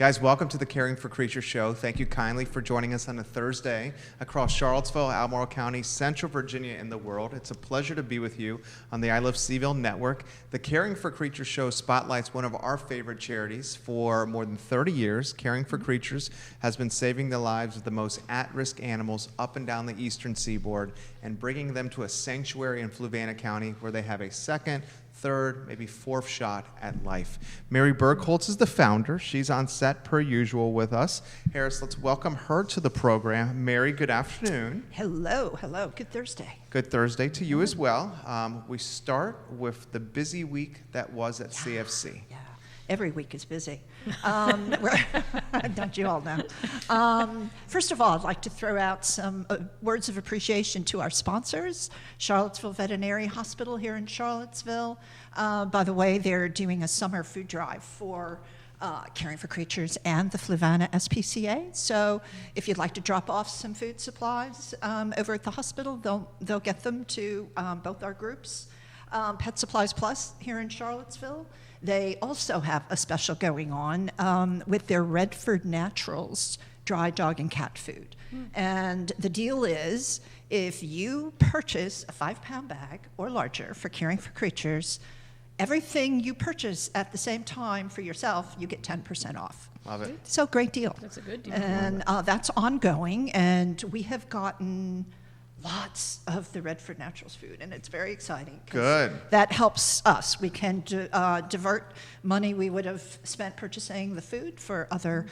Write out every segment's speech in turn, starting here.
Guys, welcome to the Caring for Creatures show. Thank you kindly for joining us on a Thursday across Charlottesville, Albemarle County, Central Virginia, and the world. It's a pleasure to be with you on the I Love Seville network. The Caring for Creatures show spotlights one of our favorite charities. For more than 30 years, Caring for Creatures has been saving the lives of the most at-risk animals up and down the eastern seaboard and bringing them to a sanctuary in Fluvanna County where they have a second, third, maybe fourth shot at life. Mary Birkholz is the founder. She's on set per usual with us. Harris, let's welcome her to the program. Mary, good afternoon. Hello. Good Thursday. Good Thursday to you as well. We start with the busy week that was at CFC. Yeah, every week is busy. Don't you all know? First of all, I'd like to throw out some words of appreciation to our sponsors, Charlottesville Veterinary Hospital here in Charlottesville. By the way, they're doing a summer food drive for Caring for Creatures and the Fluvanna SPCA. So if you'd like to drop off some food supplies over at the hospital, they'll get them to both our groups. Pet Supplies Plus here in Charlottesville. They also have a special going on with their Redford Naturals dry dog and cat food. And the deal is, if you purchase a 5-pound bag or larger for Caring for Creatures, everything you purchase at the same time for yourself, you get 10% off. Love it. So great deal. That's a good deal. And that's ongoing, and we have gotten lots of the Redford Naturals food, and it's very exciting. Good. That helps us. We can divert money we would have spent purchasing the food for other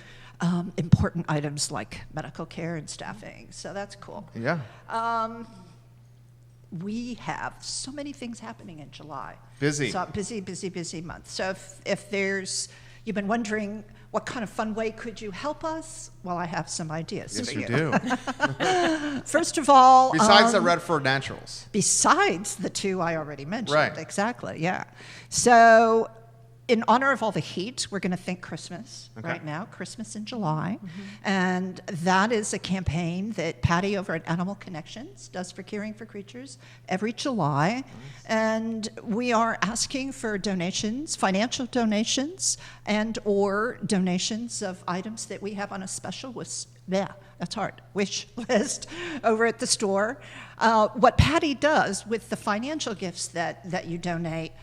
important items like medical care and staffing. So that's cool. Yeah. We have so many things happening in July. Busy. So busy month. So if you've been wondering what kind of fun way could you help us? Well, I have some ideas Yes, for you do. First of all, Besides the Redford Naturals. besides the two I already mentioned. Right. Exactly, yeah. So in honor of all the heat, we're going to think Christmas right now, Christmas in July. And that is a campaign that Patty over at Animal Connections does for Caring for Creatures every July. And we are asking for donations, financial donations, and or donations of items that we have on a special wish list over at the store. What Patty does with the financial gifts that you donate,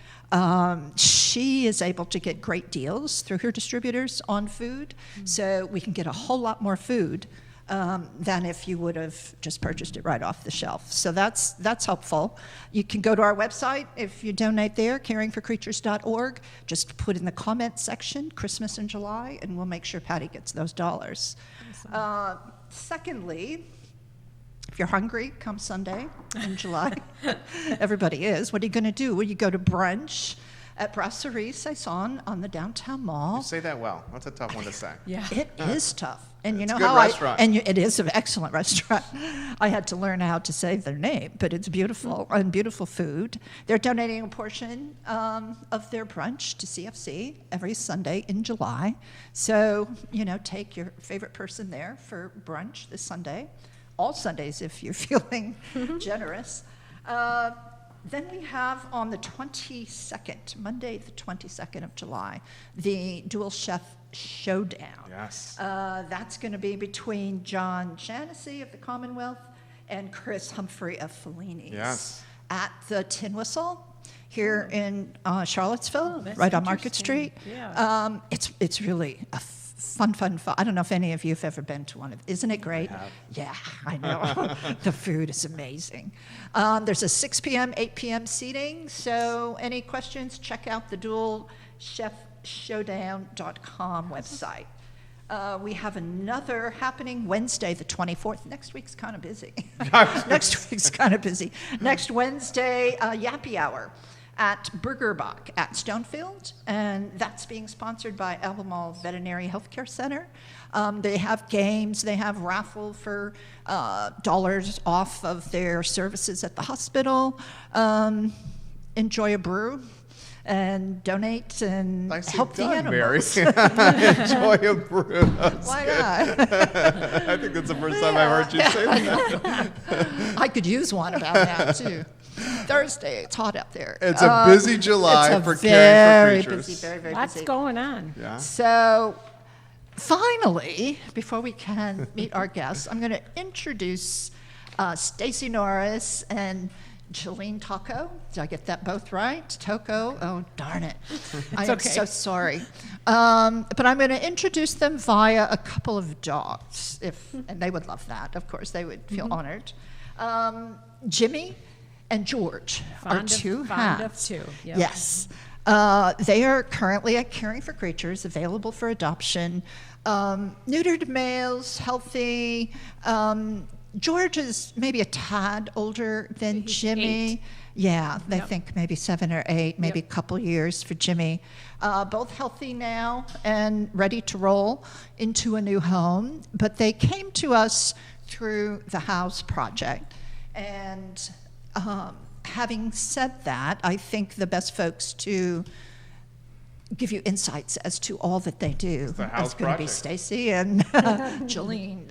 she is able to get great deals through her distributors on food, so we can get a whole lot more food than if you would have just purchased it right off the shelf. So that's helpful. You can go to our website if you donate there, caringforcreatures.org. Just put in the comment section, Christmas in July, and we'll make sure Patty gets those dollars. Awesome. Secondly, if you're hungry, come Sunday in July. Everybody is. What are you going to do? Well, you go to brunch at Brasserie Saison on the downtown mall. You say that well. That's a tough one to say. Yeah. It is tough. And you It's know a good how restaurant. it is an excellent restaurant. I had to learn how to say their name, but it's beautiful and beautiful food. They're donating a portion of their brunch to CFC every Sunday in July. So, take your favorite person there for brunch this Sunday. All Sundays if you're feeling generous. Then we have on the 22nd, Monday the 22nd of July, the Dual Chef Showdown. Yes. That's going to be between John Shaughnessy of the Commonwealth and Chris Humphrey of Fellini's. Yes. At the Tin Whistle here in Charlottesville, that's right on Market interesting. Street. Yeah. It's really a fun. I don't know if any of you have ever been to one of. Isn't it great? I have. Yeah, I know. The food is amazing. There's a 6 p.m., 8 p.m. seating. So any questions, check out the dualchefshowdown.com website. We have another happening Wednesday, the 24th. Next week's kind of busy. Next Wednesday, Yappy Hour at Burgerbach at Stonefield, and that's being sponsored by Albemarle Veterinary Healthcare Center. They have games, they have raffle for dollars off of their services at the hospital. Enjoy a brew and donate and Nicely help the done, Mary. animals. Enjoy a brew. Why not? I think that's the first time I've heard you say that. I could use one about that too. Thursday, it's hot out there. It's a busy July it's a for Caring for very Creatures. busy, very Lots busy. going on. Yeah. So finally, before we can meet our guests, I'm going to introduce Stacey Norris and Jaleen Tocco. Did I get that both right? Tocco? Oh, darn it. I am okay. so sorry. But I'm going to introduce them via a couple of dogs, and they would love that. Of course, they would feel honored. Jimmy and George are two fond of HOWS. two. Yep. Yes. They are currently at Caring for Creatures, available for adoption. Neutered males, healthy. George is maybe a tad older than He's Jimmy. 8. Yeah, they Yep. think maybe 7 or 8, maybe Yep. a couple years for Jimmy. Both healthy now and ready to roll into a new home. But they came to us through the HOWS project. And having said that, I think the best folks to give you insights as to all that they do the HOWS is going to be project. Stacey and Jaleen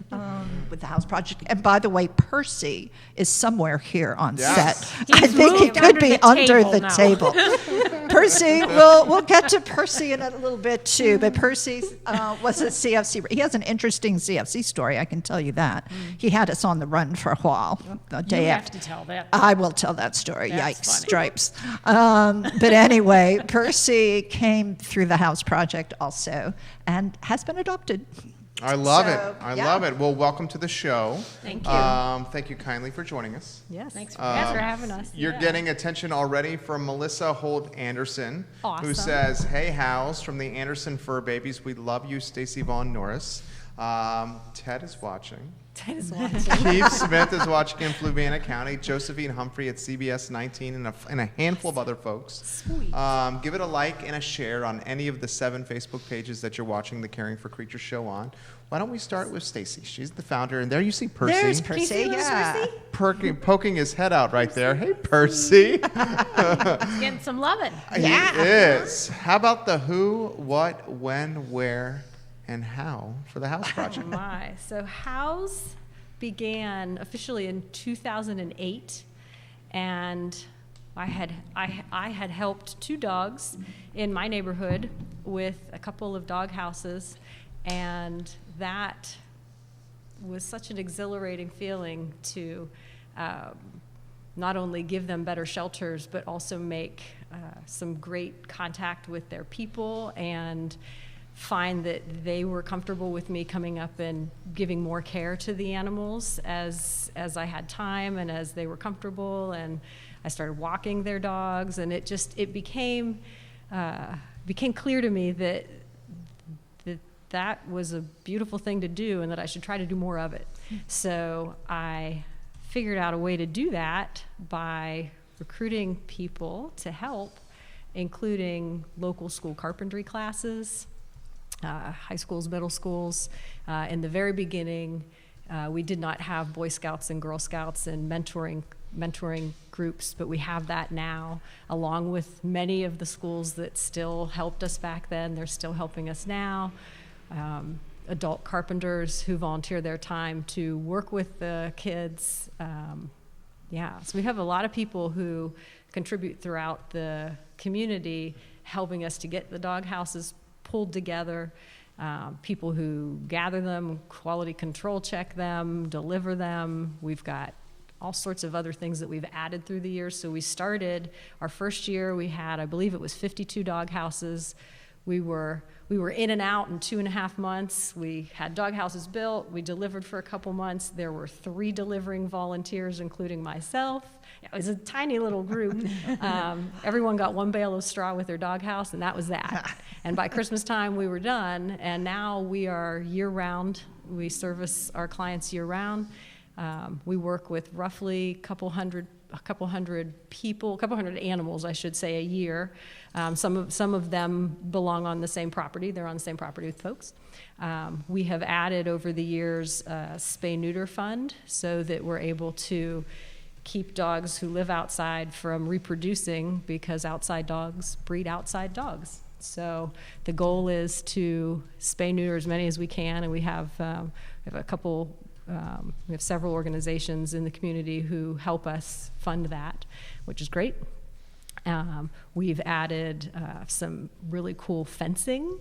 with the HOWS project. And by the way, Percy is somewhere here on Yes. set. He's I think he moved could be under under the the table. Percy, we'll get to Percy in a little bit too. But Percy was a CFC. He has an interesting CFC story, I can tell you that. He had us on the run for a while. The day You have after. to tell that. I will tell that story. That's Yikes, funny. stripes. But anyway, Percy came through the HOWS project also and has been adopted. I love So, it. I yeah. love it. Well, welcome to the show. Thank you. Thank you kindly for joining us. Yes. Thanks for having us. You're Yeah. getting attention already from Melissa Holt Anderson, who Awesome. says, "Hey, HOWS from the Anderson Fur Babies. We love you, Stacey Vaughn Norris." Ted is watching. Ted is watching. Keith Smith is watching in Fluvanna County. Josephine Humphrey at CBS 19 and a handful of other folks. Sweet. Give it a like and a share on any of the 7 Facebook pages that you're watching the Caring for Creatures show on. Why don't we start with Stacey? She's the founder, and there you see Percy. There's Can you see Percy, little yeah. Percy? Poking his head out right there. Hey, Percy. He's getting some loving. Yeah. He is. How about the who, what, when, where, and how for the HOWS Oh project? my. So HOWS began officially in 2008, and I had helped 2 dogs in my neighborhood with a couple of dog houses, and that was such an exhilarating feeling to not only give them better shelters, but also make some great contact with their people and find that they were comfortable with me coming up and giving more care to the animals as I had time and as they were comfortable, and I started walking their dogs, and it became clear to me that was a beautiful thing to do and that I should try to do more of it. So I figured out a way to do that by recruiting people to help, including local school carpentry classes, high schools, middle schools. In the very beginning, we did not have Boy Scouts and Girl Scouts and mentoring groups, but we have that now, along with many of the schools that still helped us back then. They're still helping us now. Adult carpenters who volunteer their time to work with the kids. So we have a lot of people who contribute throughout the community, helping us to get the dog houses pulled together, people who gather them, quality control check them, deliver them. We've got all sorts of other things that we've added through the years. So we started, our first year we had, I believe it was 52 dog houses. We were in and out in 2.5 months. We had dog houses built. We delivered for a couple months. There were 3 delivering volunteers, including myself. It was a tiny little group. Everyone got 1 bale of straw with their dog house, and that was that. And by Christmas time, we were done. And now we are year-round. We service our clients year-round. We work with roughly a couple hundred people, a couple hundred animals, I should say, a year. Some of them belong on the same property. They're on the same property with folks. We have added over the years a spay-neuter fund so that we're able to keep dogs who live outside from reproducing, because outside dogs breed outside dogs. So the goal is to spay-neuter as many as we can, and we have a couple. We have several organizations in the community who help us fund that, which is great. We've added some really cool fencing.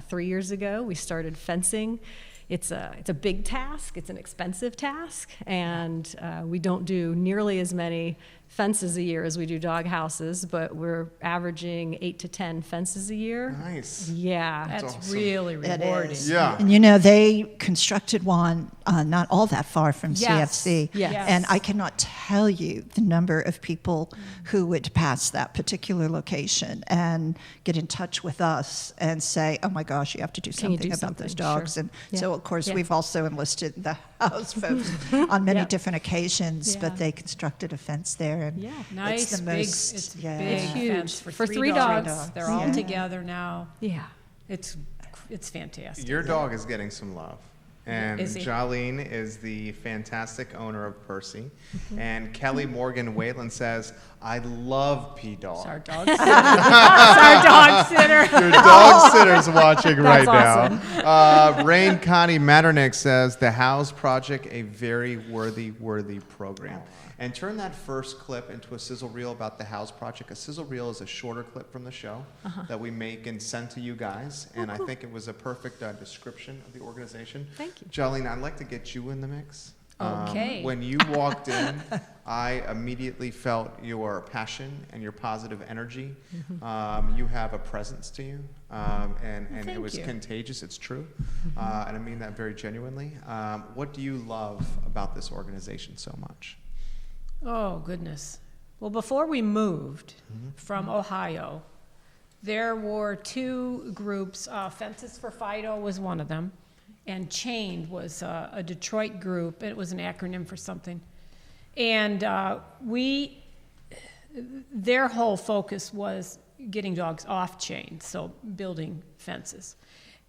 3 years ago, we started fencing. It's a big task. It's an expensive task, and we don't do nearly as many fences a year as we do dog houses, but we're averaging 8 to 10 fences a year. Nice. Yeah. That's awesome. really It rewarding. is. Yeah. And you know, they constructed one not all that far from Yes. CFC. Yes. And I cannot tell you the number of people who would pass that particular location and get in touch with us and say, oh my gosh, you have to do Can you something do about those something? dogs. Sure. And Yeah. so, of course, Yeah. we've also enlisted the HOWS folks on many Yeah. different occasions, Yeah. but they constructed a fence there. And Yeah. Nice, it's the big, most, it's a yeah. big It's huge. fence For for three three dogs. dogs. They're all Yeah. together now. Yeah. It's fantastic. Your dog is getting some love. And Is he? Jaleen is the fantastic owner of Percy. And Kelly Morgan Whalen says, I love P-Dog. It's our dog sitter. It's our dog sitter. Your dog sitter's watching right That's now. Rain Connie Matternick says, the HOWS Project, a very worthy program. And turn that first clip into a sizzle reel about the HOWS Project. A sizzle reel is a shorter clip from the show that we make and send to you guys. And I think it was a perfect description of the organization. Thank you. Jolene, I'd like to get you in the mix. Okay. When you walked in, I immediately felt your passion and your positive energy. You have a presence to you, and it thank was you. contagious. It's true, and I mean that very genuinely. What do you love about this organization so much? Oh, goodness. Well, before we moved from Ohio, there were two groups. Fences for Fido was one of them, and Chained was a Detroit group. It was an acronym for something. And their whole focus was getting dogs off chains, so building fences.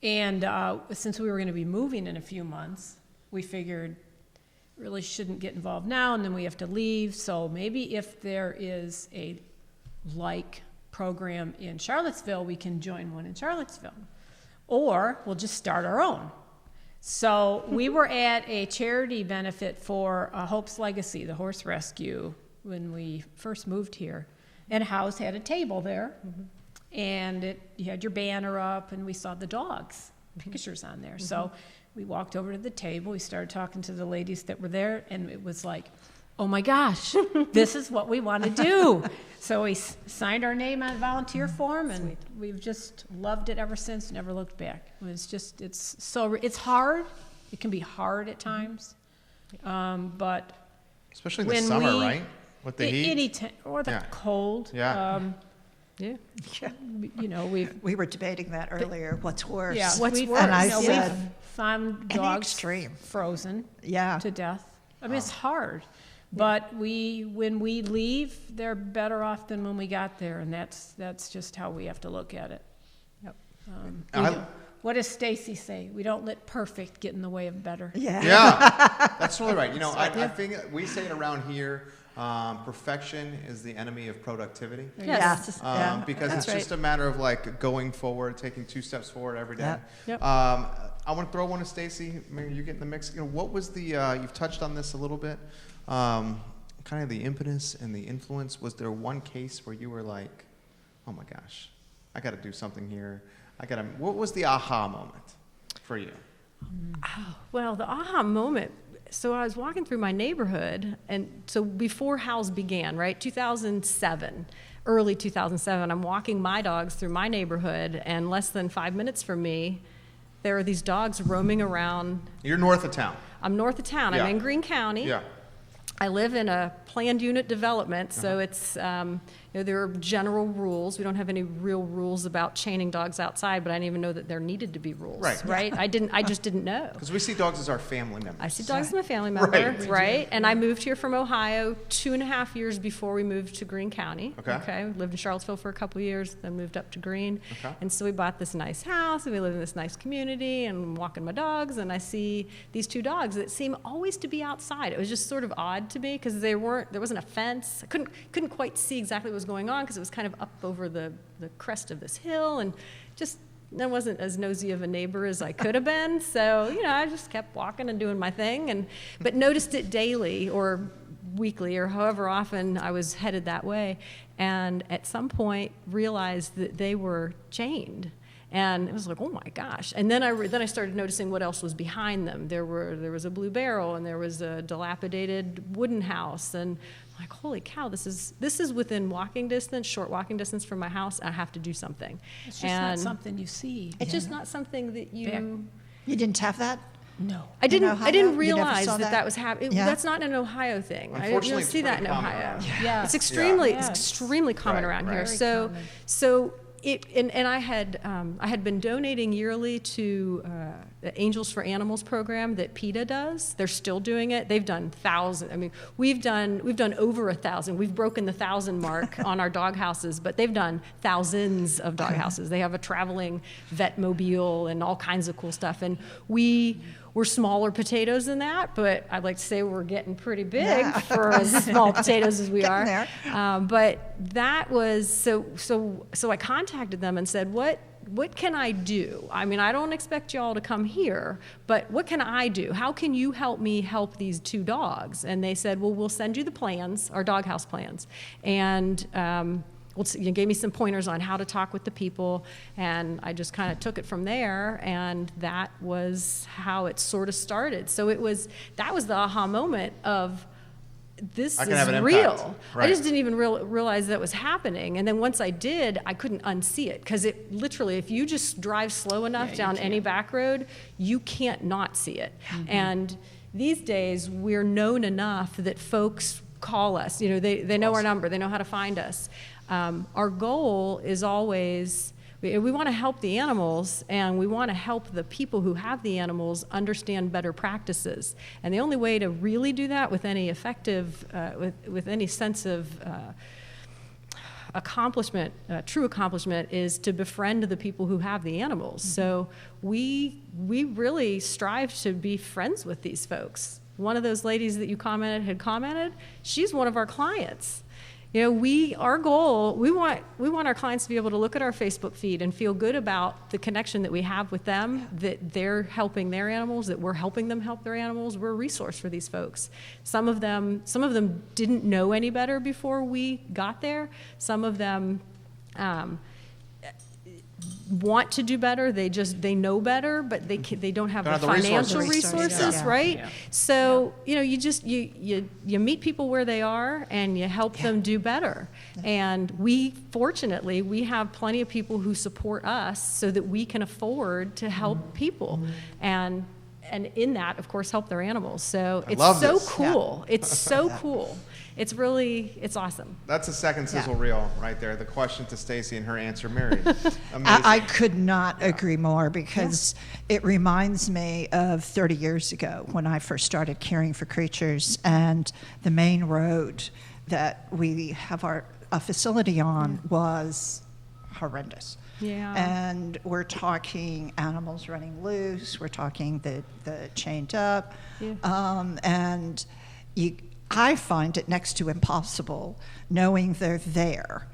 And since we were going to be moving in a few months, we figured really shouldn't get involved now, and then we have to leave. So maybe if there is a program in Charlottesville, we can join one in Charlottesville. Or we'll just start our own. So we were at a charity benefit for Hope's Legacy, the horse rescue, when we first moved here. And HOWS had a table there, and you had your banner up, and we saw the dogs, pictures on there. So we walked over to the table, we started talking to the ladies that were there, and it was like, oh my gosh, this is what we want to do. So we signed our name on a volunteer form, and we've just loved it ever since, never looked back. It's hard. It can be hard at times, but Especially in the when summer, we- right? With the heat. or the Yeah. cold. Yeah. Yeah. we were debating that earlier. What's worse? Yeah, What's we've, worse? And I we've said, found any dogs extreme. frozen Yeah. to death. I mean, it's hard, but when we leave, they're better off than when we got there, and that's just how we have to look at it. Yep. What does Stacey say? We don't let perfect get in the way of better. Yeah. Yeah, that's totally right. I think we say it around here, perfection is the enemy of productivity. Yes. Yeah. Because That's it's just a matter of like going forward, taking 2 steps forward every day. Yep. I want to throw one to Stacey. Maybe you get in the mix. What was the? You've touched on this a little bit. Kind of the impetus and the influence. Was there one case where you were like, "Oh my gosh, I got to do something here. What was the aha moment for you? Well, the aha moment. So I was walking through my neighborhood, and so before HOWS began, right, 2007, early 2007, I'm walking my dogs through my neighborhood, and less than 5 minutes from me, there are these dogs roaming around. You're north of town. I'm north of town. Yeah. I'm in Greene County. Yeah. I live in a planned unit development, so it's there are general rules. We don't have any real rules about chaining dogs outside, but I didn't even know that there needed to be rules. Right. I just didn't know. Because we see dogs as our family members. I see dogs as my family member, right? And I moved here from Ohio 2.5 years before we moved to Greene County. Okay. Lived in Charlottesville for a couple years, then moved up to Greene. Okay. And so we bought this nice house, and we live in this nice community, and I'm walking my dogs, and I see these 2 dogs that seem always to be outside. It was just sort of odd to me because there wasn't a fence. I couldn't quite see exactly what was going on because it was kind of up over the crest of this hill, and just I wasn't as nosy of a neighbor as I could have been. So I just kept walking and doing my thing, but noticed it daily or weekly or however often I was headed that way, and at some point realized that they were chained. And it was like, oh my gosh. And then I started noticing what else was behind them. There was a blue barrel, and there was a dilapidated wooden house, and I'm like, holy cow, this is within walking distance, short walking distance from my house. I have to do something. It's just not something you see. It's just not something that you. You didn't have that? No. I didn't You never realize saw that was happening. Yeah. That's not an Ohio thing. I didn't Unfortunately, really it's see that in pretty common Ohio. around Yeah. It's extremely Yes. it's extremely common Right, around right. here. Very So common. so it and I had been donating yearly to the Angels for Animals program that PETA does. They're still doing it. They've done thousands. I mean, we've done over 1,000. We've broken the 1,000 mark on our dog houses, but they've done thousands of dog houses. They have a traveling vet mobile and all kinds of cool stuff. And we're smaller potatoes than that, but I'd like to say we're getting pretty big Yeah. for as small potatoes as we Getting are. there. But that was so I contacted them and said, what can I do? I mean, I don't expect y'all to come here, but what can I do? How can you help me help these 2 dogs? And they said, well, we'll send you the plans, our doghouse plans, and you gave me some pointers on how to talk with the people, and I just kind of took it from there, and that was how it sort of started. So that was the aha moment of, this I can have is an real. impact. I Right. just didn't even realize that was happening. And then once I did, I couldn't unsee it, because it literally, if you just drive slow enough down any back road, you can't not see it. And these days, we're known enough that folks call us. You know, they know our number. They know how to find us. Our goal is always, we want to help the animals, and we want to help the people who have the animals understand better practices. And the only way to really do that with any effective, with any sense of accomplishment, true accomplishment, is to befriend the people who have the animals. So we really strive to be friends with these folks. One of those ladies that you had commented, she's one of our clients. You know, our goal, we want our clients to be able to look at our Facebook feed and feel good about the connection that we have with them, that they're helping their animals, that we're helping them help their animals. We're a resource for these folks. Some of them didn't know any better before we got there. Some of them want to do better. They know better, but they don't have the financial resources, Yeah. right? Yeah. So you know, you meet people where they are, and you help them do better. And fortunately we have plenty of people who support us so that we can afford to help people, and in that, of course, help their animals. So it's love so this. cool. It's so cool. It's awesome. That's a second sizzle reel right there. The question to Stacey and her answer, Mary. Amazing. I could not agree more, because it reminds me of 30 years ago when I first started caring for creatures, and the main road that we have a facility on was horrendous. Yeah. And we're talking animals running loose, we're talking the chained up, and I find it next to impossible knowing they're there,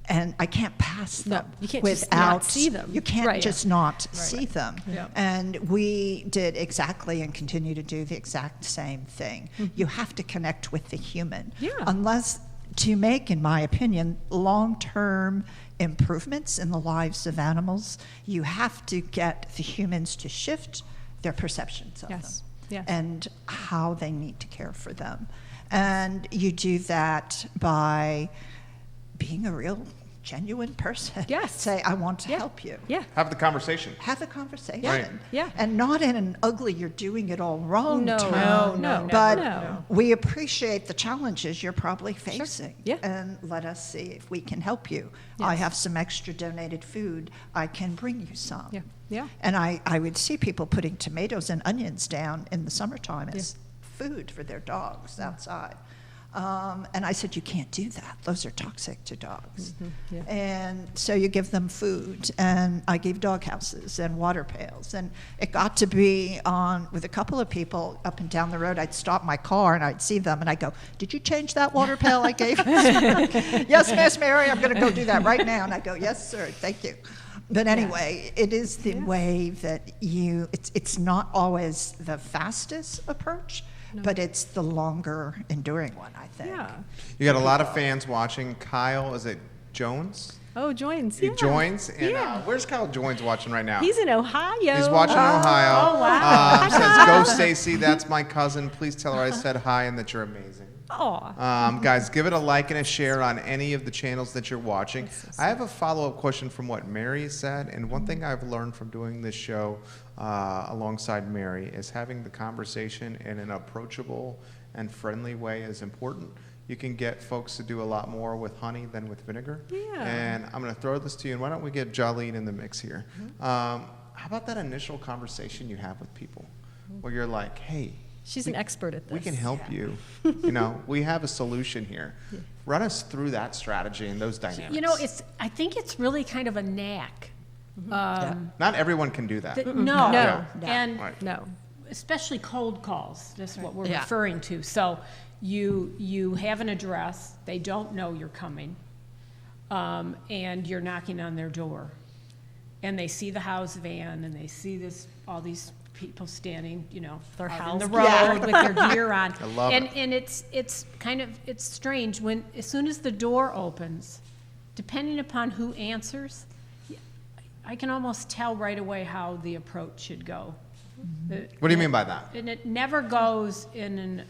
and I can't pass them. No, you can't without just not see them. You can't Right. just not see them. Yeah. And we did exactly and continue to do the exact same thing. You have to connect with the human. Yeah. Unless to make, in my opinion, long-term improvements in the lives of animals, you have to get the humans to shift their perceptions of them Yes. and how they need to care for them. And you do that by being a real, genuine person. Yes. Say, I want to Yeah. help you. Yeah. Have the conversation. Have a conversation. Right. Yeah. And not in an ugly, you're doing it all wrong No, tone. no, But no. we appreciate the challenges you're probably facing. Yeah. And let us see if we can help you. I have some extra donated food. I can bring you some. Yeah. Yeah. And I would see people putting tomatoes and onions down in the summertime as food for their dogs outside. And I said, you can't do that. Those are toxic to dogs. Yeah. And so you give them food, and I gave dog houses and water pails. And it got to be with a couple of people up and down the road. I'd stop my car and I'd see them and I'd go, did you change that water pail I gave you? Yes, Miss Mary, I'm going to go do that right now. And I go, yes, sir, thank you. But anyway, it is the way that it's not always the fastest approach, but it's the longer enduring one, I think. Yeah. You got a lot of fans watching. Kyle, is it Jones? Oh, joins. He Yeah. joins. And Yeah. where's Kyle Joins watching right now? He's in Ohio. He's watching Ohio. Oh, wow. Says, go Stacey, that's my cousin. Please tell her I said hi and that you're amazing. Aw. Guys, give it a like and a share on any of the channels that you're watching. I have a follow-up question from what Mary said, and one thing I've learned from doing this show alongside Mary is having the conversation in an approachable and friendly way is important. You can get folks to do a lot more with honey than with vinegar. Yeah. And I'm going to throw this to you, and why don't we get Jaleen in the mix here? How about that initial conversation you have with people where you're like, hey, She's an expert at this. we can help you. You know, we have a solution here. Run us through that strategy and those dynamics. You know, I think it's really kind of a knack. Not everyone can do that. No. No. And Right. No. especially cold calls, that's what we're Yeah. referring to. So you have an address, they don't know you're coming, and you're knocking on their door. And they see the house van, and they see all these people standing, Their out in the house road with their gear on. I love it. And it's strange when, as soon as the door opens, depending upon who answers, I can almost tell right away how the approach should go. What do you mean by that? And it never goes in an,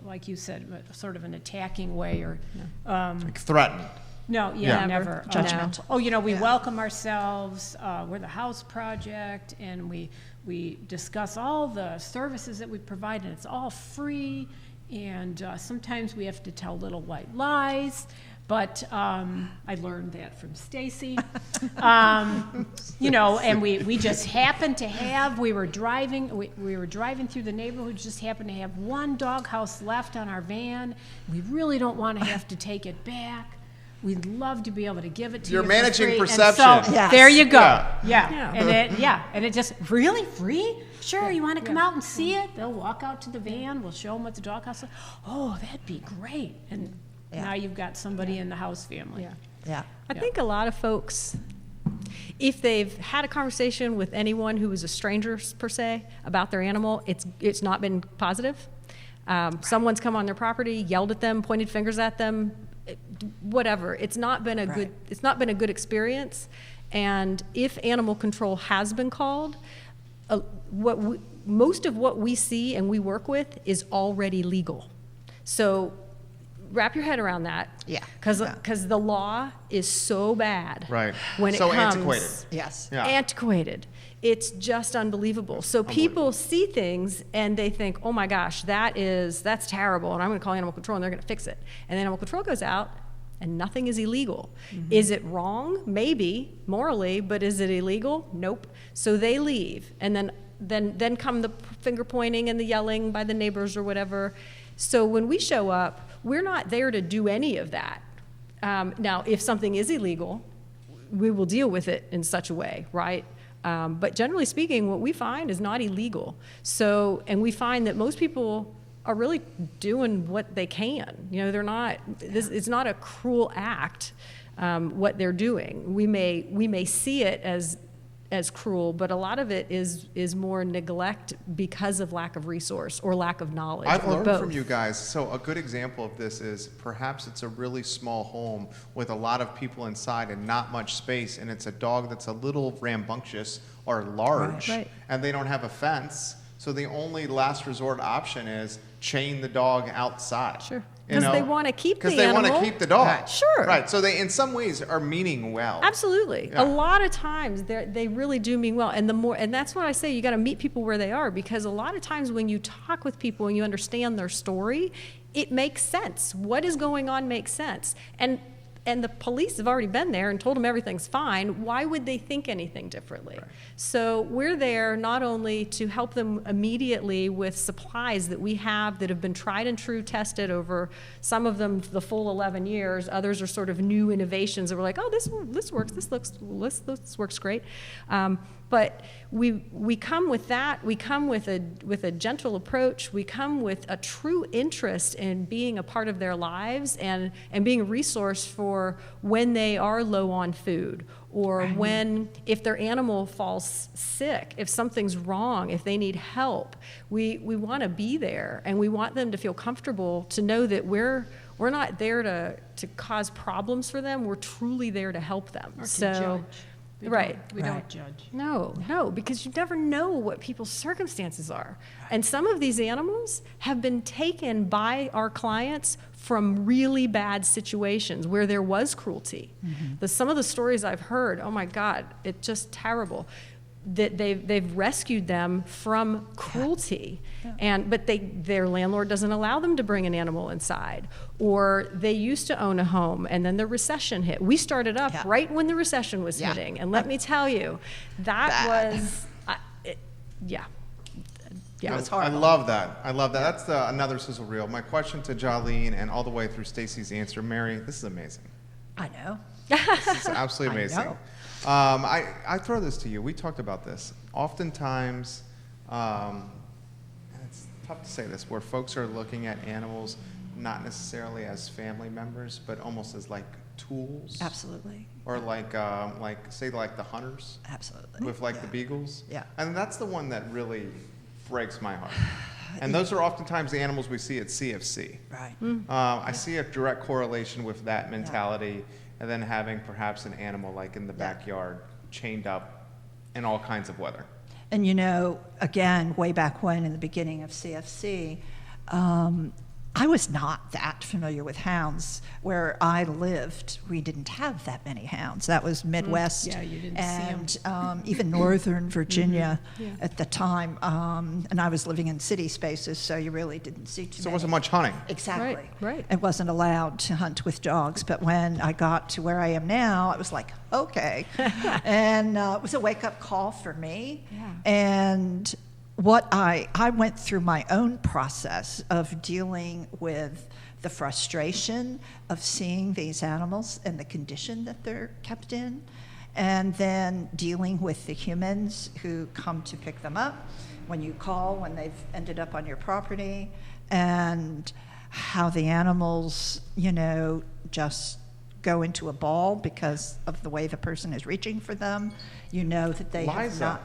like you said, sort of an attacking way or, Like threatened. no, Yeah. never. Judgmental. We welcome ourselves, we're the house project, and we discuss all the services that we provide, and it's all free, and sometimes we have to tell little white lies, but I learned that from Stacey. And we just happened to have, we were driving through the neighborhood, just happened to have one doghouse left on our van. We really don't want to have to take it back. We'd love to be able to give it to You're you. managing for free. perception. And so, Yes. there you go. Yeah. And it just, really free? Sure, you want to come out and see it? They'll walk out to the van, we'll show them what the doghouse is. Oh, that'd be great. And now you've got somebody in the house family. Yeah. Yeah. I think a lot of folks, if they've had a conversation with anyone who is a stranger per se about their animal, it's not been positive. Someone's come on their property, yelled at them, pointed fingers at them, whatever. It's not been a good experience. And if animal control has been called, most of what we see and we work with is already legal. So wrap your head around that. Yeah. Because the law is so bad. Right. When So it comes, antiquated. Yes. Yeah. Antiquated. It's just unbelievable. So people see things and they think, oh my gosh, that's terrible, and I'm going to call animal control and they're going to fix it. And then animal control goes out and nothing is illegal. Mm-hmm. Is it wrong? Maybe, morally, but is it illegal? Nope. So they leave. And then come the finger pointing and the yelling by the neighbors or whatever. So when we show up, we're not there to do any of that. Now, if something is illegal, we will deal with it in such a way, right? But generally speaking, what we find is not illegal. So, and we find that most people are really doing what they can. They're not. It's not a cruel act. What they're doing, we may see it as cruel, but a lot of it is more neglect because of lack of resource or lack of knowledge. I've or learned both. from you guys. So a good example of this is perhaps it's a really small home with a lot of people inside and not much space, and it's a dog that's a little rambunctious or large, Right. and they don't have a fence. So the only last resort option is chain the dog outside. Sure. You 'Cause know? they wanna keep the 'Cause they want to animal. keep the dog. Right. Sure. Right. So they, in some ways, are meaning well. Absolutely. Yeah. A lot of times they really do mean well. And that's what I say, you got to meet people where they are, because a lot of times when you talk with people and you understand their story, it makes sense. What is going on makes sense. And the police have already been there and told them everything's fine. Why would they think anything differently? Right. So we're there not only to help them immediately with supplies that we have that have been tried and true, tested over, some of them the full 11 years, others are sort of new innovations that we're like, oh, this works, this works great. But we come with that. We come with a gentle approach. We come with a true interest in being a part of their lives and being a resource for when they are low on food, or if their animal falls sick, if something's wrong, if they need help. We want to be there, and we want them to feel comfortable to know that we're not there to cause problems for them. We're truly there to help them. Or to judge. We don't judge. No, because you never know what people's circumstances are. And some of these animals have been taken by our clients from really bad situations where there was cruelty. Some of the stories I've heard, oh my God, it's just terrible. That they've rescued them from cruelty, but their landlord doesn't allow them to bring an animal inside, or they used to own a home and then the recession hit. We started up right when the recession was hitting, and let me tell you, that was it was horrible. I love that. That's another sizzle reel. My question to Jaleen, and all the way through Stacey's answer, Mary, this is amazing. I know. This is absolutely amazing. I know. I throw this to you. We talked about this. Oftentimes, and it's tough to say this, where folks are looking at animals not necessarily as family members, but almost as like tools. Absolutely. Or like say like the hunters. Absolutely. With like the beagles. Yeah. And that's the one that really breaks my heart. And those are oftentimes the animals we see at CFC. Right. I see a direct correlation with that mentality. And then having perhaps an animal like in the backyard, chained up in all kinds of weather. And again, way back when in the beginning of CFC, I was not that familiar with hounds. Where I lived, we didn't have that many hounds. That was Midwest You didn't and see them. Even Northern Virginia at the time. And I was living in city spaces, so you really didn't see too many. So it wasn't much hunting. Exactly. Right. I wasn't allowed to hunt with dogs, but when I got to where I am now, I was like, okay. And it was a wake-up call for me. Yeah. And what I went through my own process of dealing with the frustration of seeing these animals and the condition that they're kept in, and then dealing with the humans who come to pick them up when you call, when they've ended up on your property, and how the animals, just go into a ball because of the way the person is reaching for them. You know that they have Liza. not.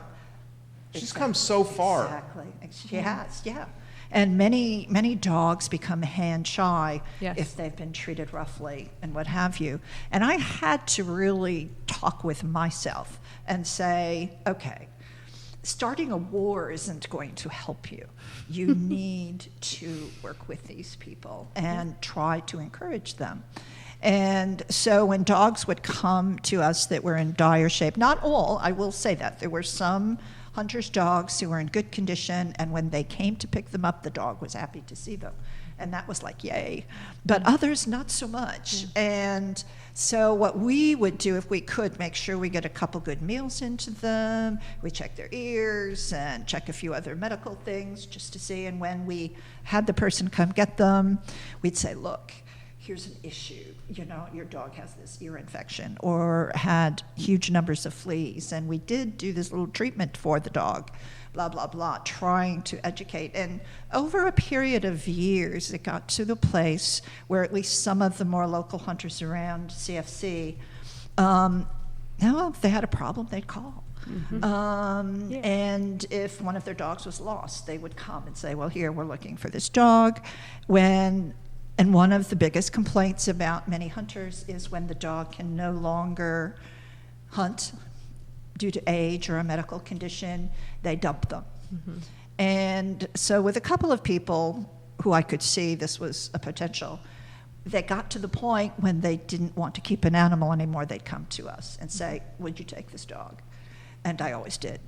She's come so far. Exactly. She has, yeah. And many dogs become hand shy if they've been treated roughly and what have you. And I had to really talk with myself and say, okay, starting a war isn't going to help you. You need to work with these people and try to encourage them. And so when dogs would come to us that were in dire shape, not all, I will say that, there were some hunters' dogs who were in good condition, and when they came to pick them up, the dog was happy to see them. And that was like, yay. But others, not so much. And so what we would do, if we could, make sure we get a couple good meals into them. We check their ears and check a few other medical things just to see. And when we had the person come get them, we'd say, look, here's an issue. Your dog has this ear infection or had huge numbers of fleas, and we did do this little treatment for the dog, blah, blah, blah, trying to educate. And over a period of years, it got to the place where at least some of the more local hunters around CFC, if they had a problem, they'd call. And if one of their dogs was lost, they would come and say, well, here, we're looking for this dog. And one of the biggest complaints about many hunters is when the dog can no longer hunt due to age or a medical condition, they dump them. And so with a couple of people who I could see this was a potential, they got to the point when they didn't want to keep an animal anymore, they'd come to us and say, would you take this dog? And I always did.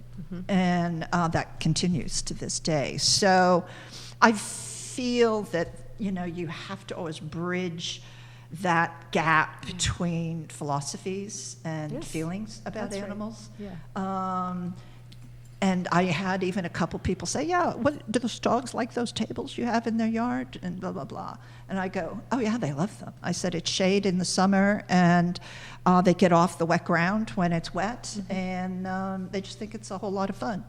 And that continues to this day. So I feel that you have to always bridge that gap between philosophies and feelings about animals. And I had even a couple people say, yeah, what, do those dogs like those tables you have in their yard? And blah, blah, blah. And I go, oh, yeah, they love them. I said, it's shade in the summer, and they get off the wet ground when it's wet, and they just think it's a whole lot of fun.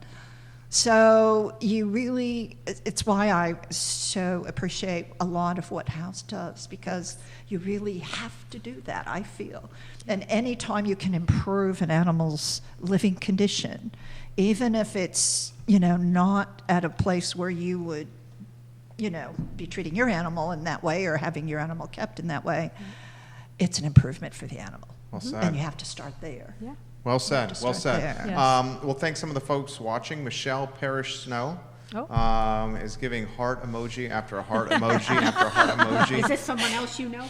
So you really, it's why I so appreciate a lot of what HOWS does, because you really have to do that, I feel. And any time you can improve an animal's living condition, even if it's, not at a place where you would, be treating your animal in that way or having your animal kept in that way, it's an improvement for the animal. Well said. And you have to start there. Yeah. Well said. Well start said. there. Yes. Well, thanks some of the folks watching. Michelle Parrish Snow is giving heart emoji after heart emoji after heart emoji. Is this someone else you know?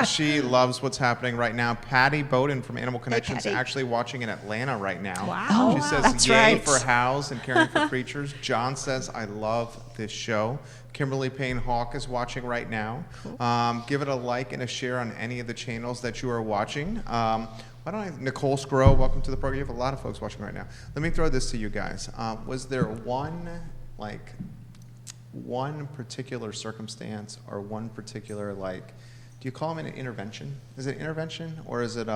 She loves what's happening right now. Patty Bowden from Animal Connections Patty. actually watching in Atlanta right now. Wow. She says, That's yay right. for HOWS and caring for creatures. John says, I love this show. Kimberly Payne Hawk is watching right now. Give it a like and a share on any of the channels that you are watching. Why don't I, Nicole Scrow, welcome to the program. You have a lot of folks watching right now. Let me throw this to you guys. Was there one particular circumstance or one particular, do you call them an intervention? Is it intervention, or is it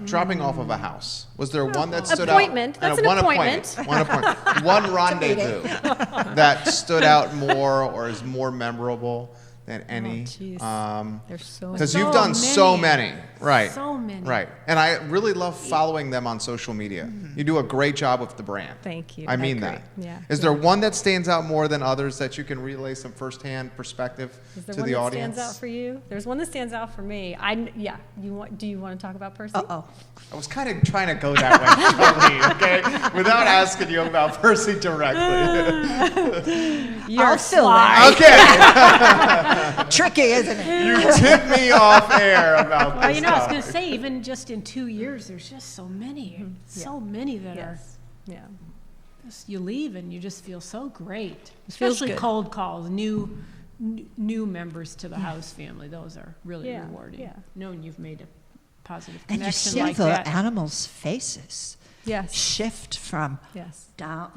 dropping off of a house? Was there one that stood Appointment. out? That's an appointment. One appointment. One rendezvous that stood out more or is more memorable than any. There's so Because So you've done so many. Right. So many. Right. And I really love following them on social media. You do a great job with the brand. Thank you. I mean agree. that. Yeah. Is there one that stands out more than others that you can relay some firsthand perspective Is there to one the that audience? stands out for you? There's one that stands out for me. Do you want to talk about Percy? Uh-oh. I was kind of trying to go that way, Kelly, okay? Without asking you about Percy directly. I'll fill that. Okay. Tricky, isn't it? You tipped me off air about Well, this I was topic. going to say, even just in 2 years, there's just so many, so many that are. Yes. Yeah. Just, you leave and you just feel so great. feels Especially good. cold calls, new members to the HOWS family. Those are really Yeah, rewarding. yeah. Knowing you've made a positive And you connection see like the that. animals' faces Yes. shift from Yes. down,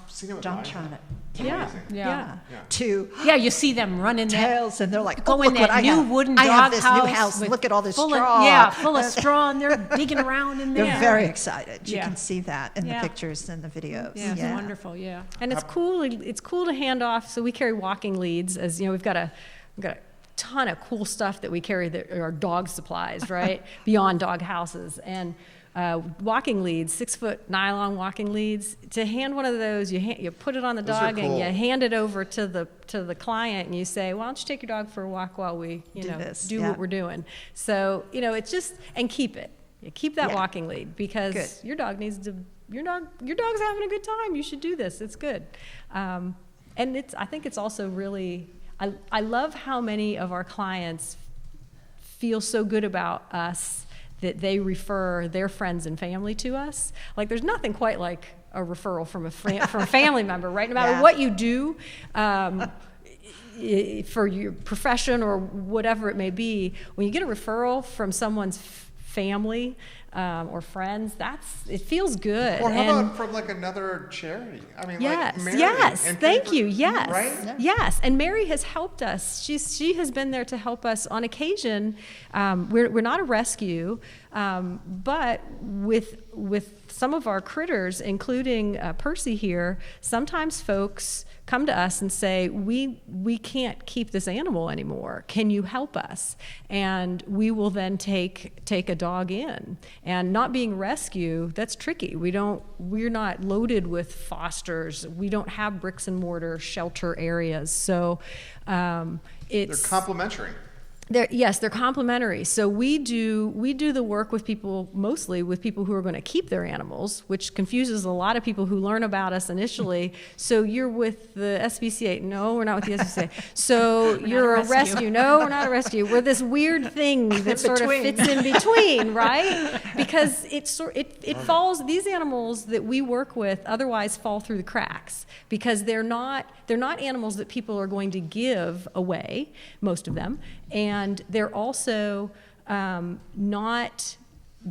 Seen it with down mine. trying to, Yeah. Yeah. to Yeah, you see them running that. tails, and they're like, Go oh, in look what that I new have. wooden I have dog this house new house. with Look at all this full straw. full of straw, and they're digging around in there. They're very excited. You Yeah. can see that in Yeah. the pictures and the videos. Yeah, it's wonderful. Yeah. And it's cool. It's cool to hand off. So we carry walking leads. As you know, we've got a ton of cool stuff that we carry that are dog supplies, right? Beyond dog houses and walking leads, 6-foot nylon walking leads. To hand one of those, you put it on the Those are dog and you cool. hand it over to the client, and you say, "Why don't you take your dog for a walk while we do yeah. what we're doing?" So it's just, and keep it. You keep that Yeah. walking lead, because Good. your dog needs to. Your dog's having a good time. You should do this. It's good. And I think it's also really. I love how many of our clients feel so good about us that they refer their friends and family to us. Like, there's nothing quite like a referral from a family member, right? No matter Yeah. what you do for your profession or whatever it may be, when you get a referral from someone's family or friends, it feels good. Or how And- about from another charity? I mean, Yes, like Mary. yes, and thank people- you, yes, Right? yes. And Mary has helped us. She has been there to help us on occasion. We're not a rescue, but with some of our critters, including Percy here, sometimes folks come to us and say, we can't keep this animal anymore. Can you help us? And we will then take a dog in. And not being rescue, that's tricky. We're not loaded with fosters. We don't have bricks and mortar shelter areas. So They're it's complimentary. They're complementary. So we do the work with people, mostly with people who are going to keep their animals, which confuses a lot of people who learn about us initially. So you're with the SPCA? No, we're not with the SPCA. So you're a rescue? No, we're not a rescue. We're this weird thing that sort of fits in between, right? Because it falls. These animals that we work with otherwise fall through the cracks because they're not animals that people are going to give away, most of them. And they're also not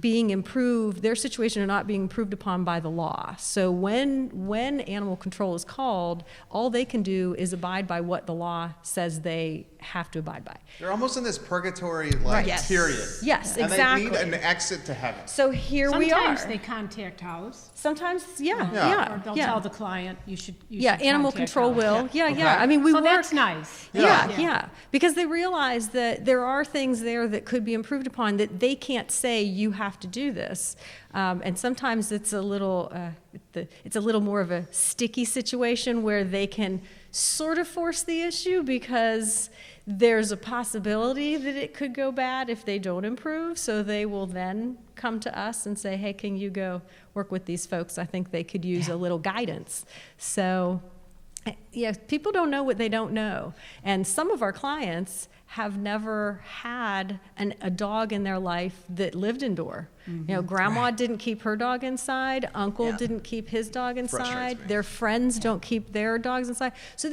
being improved, their situation are not being improved upon by the law. So when animal control is called, all they can do is abide by what the law says they have to abide by. They're almost in this purgatory like Yes. period. Yes, and exactly. they need an exit to heaven. So here we are. Sometimes they contact HOWS. Sometimes, yeah, Yeah. yeah, Or they'll yeah. tell the client, you should Animal contact control HOWS. will. Yeah, Okay. yeah. I mean, we So work. that's nice. Yeah. Because they realize that there are things there that could be improved upon, that they can't say you have to do this. And sometimes it's a little more of a sticky situation where they can sort of force the issue because there's a possibility that it could go bad if they don't improve. So they will then come to us and say, hey, can you go work with these folks? I think they could use a little guidance. So yeah, people don't know what they don't know. And some of our clients have never had a dog in their life that lived indoor. You know, grandma didn't keep her dog inside, uncle didn't keep his dog inside, Frustrates me. their friends don't keep their dogs inside. So